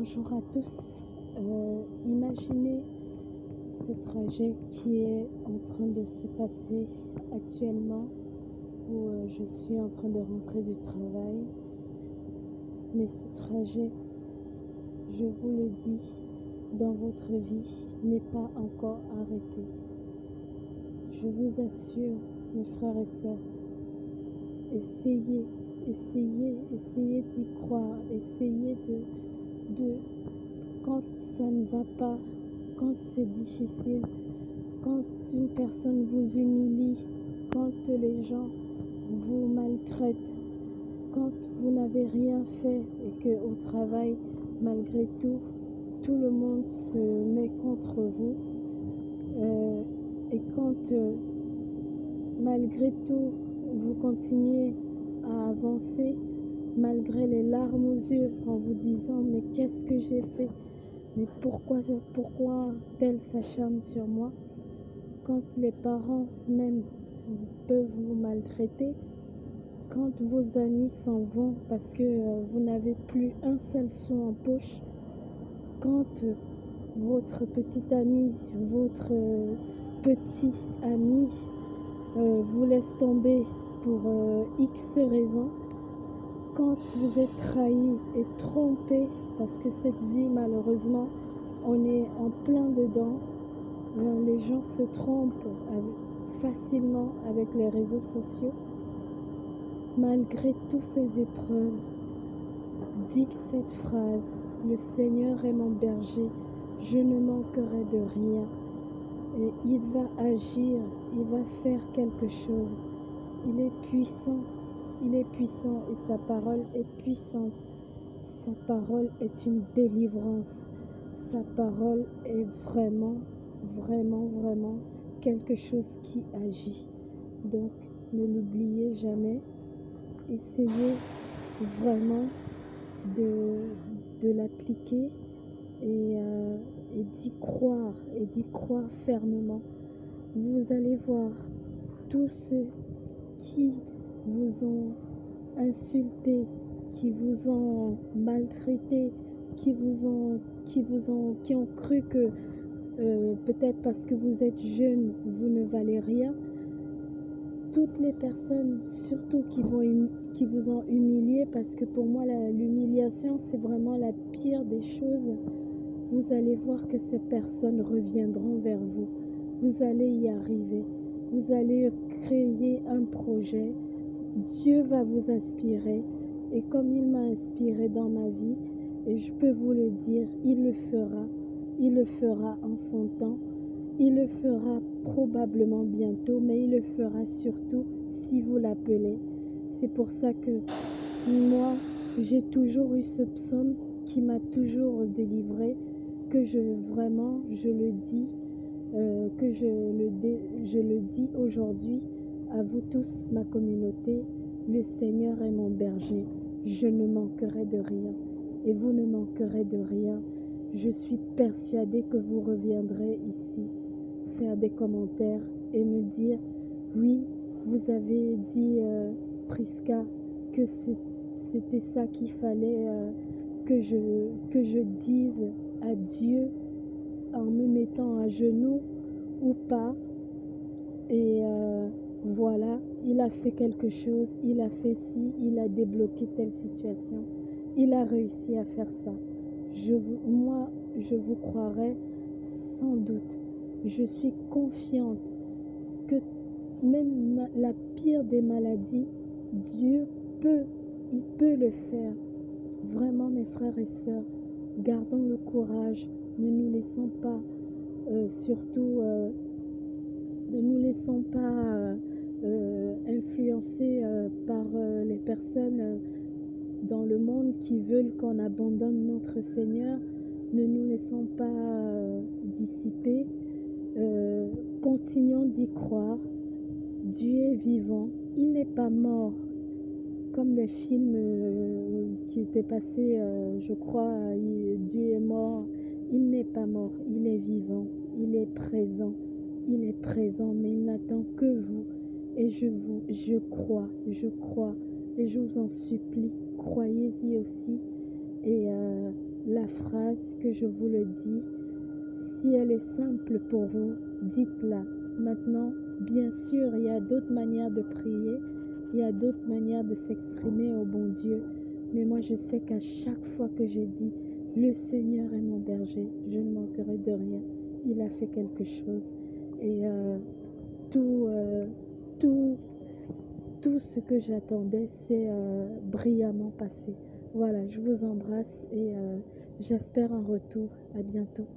Bonjour à tous. Imaginez ce trajet qui est en train de se passer actuellement où je suis en train de rentrer du travail. Mais ce trajet, je vous le dis, dans votre vie n'est pas encore arrêté. Je vous assure, mes frères et sœurs, essayez d'y croire, essayez de quand ça ne va pas, quand c'est difficile, quand une personne vous humilie, quand les gens vous maltraitent, quand vous n'avez rien fait et que au travail, malgré tout, tout le monde se met contre vous, et quand malgré tout, vous continuez à avancer, malgré les larmes aux yeux, en vous disant mais qu'est-ce que j'ai fait? Mais pourquoi tel s'acharne sur moi? Quand les parents même peuvent vous maltraiter, quand vos amis s'en vont parce que vous n'avez plus un seul sou en poche, quand votre petit ami, votre petit ami vous laisse tomber pour X raisons, quand vous êtes trahi et trompé, parce que cette vie, malheureusement, on est en plein dedans, les gens se trompent facilement avec les réseaux sociaux. Malgré toutes ces épreuves, dites cette phrase: le Seigneur est mon berger, je ne manquerai de rien. Et il va agir, il va faire quelque chose. Il est puissant et sa parole est puissante. Sa parole est une délivrance. Sa parole est vraiment quelque chose qui agit. Donc, ne l'oubliez jamais. Essayez vraiment de l'appliquer et d'y croire fermement. Vous allez voir tous ceux qui vous ont insulté, qui vous ont maltraité, qui ont cru que peut-être parce que vous êtes jeune, vous ne valez rien. Toutes les personnes, surtout qui vous ont humilié, parce que pour moi l'humiliation c'est vraiment la pire des choses, vous allez voir que ces personnes reviendront vers vous. Vous allez y arriver. Vous allez créer un projet. Dieu va vous inspirer. Et comme il m'a inspiré dans ma vie, et je peux vous le dire, il le fera. Il le fera en son temps. Il le fera probablement bientôt, mais il le fera surtout si vous l'appelez. C'est pour ça que moi, j'ai toujours eu ce psaume qui m'a toujours délivré, que je le dis, que je le dis aujourd'hui à vous tous, ma communauté. Le Seigneur est mon berger, je ne manquerai de rien, et vous ne manquerez de rien. Je suis persuadée que vous reviendrez ici, faire des commentaires et me dire: oui, vous avez dit, Prisca, que c'était ça qu'il fallait que je dise à Dieu en me mettant à genoux ou pas. Et voilà, il a fait quelque chose, il a fait ci, il a débloqué telle situation, il a réussi à faire ça. Moi, je vous croirais sans doute. Je suis confiante que même la pire des maladies, Dieu il peut le faire. Vraiment, mes frères et sœurs, gardons le courage, ne nous laissons pas, ne nous laissons pas influencer par les personnes dans le monde qui veulent qu'on abandonne notre Seigneur. Ne nous laissons pas dissiper. Continuons d'y croire. Dieu est vivant, il n'est pas mort. Comme le film qui était passé, je crois, Dieu est mort. Il n'est pas mort, il est vivant, il est présent, mais il n'attend que vous. Et je crois, et je vous en supplie, croyez-y aussi. Et la phrase que je vous le dis. Si elle est simple pour vous, dites-la. Maintenant, bien sûr, il y a d'autres manières de prier, il y a d'autres manières de s'exprimer au bon Dieu. Mais moi, je sais qu'à chaque fois que j'ai dit, le Seigneur est mon berger, je ne manquerai de rien. Il a fait quelque chose. Et tout, tout, tout ce que j'attendais, c'est brillamment passé. Voilà, je vous embrasse et j'espère un retour. À bientôt.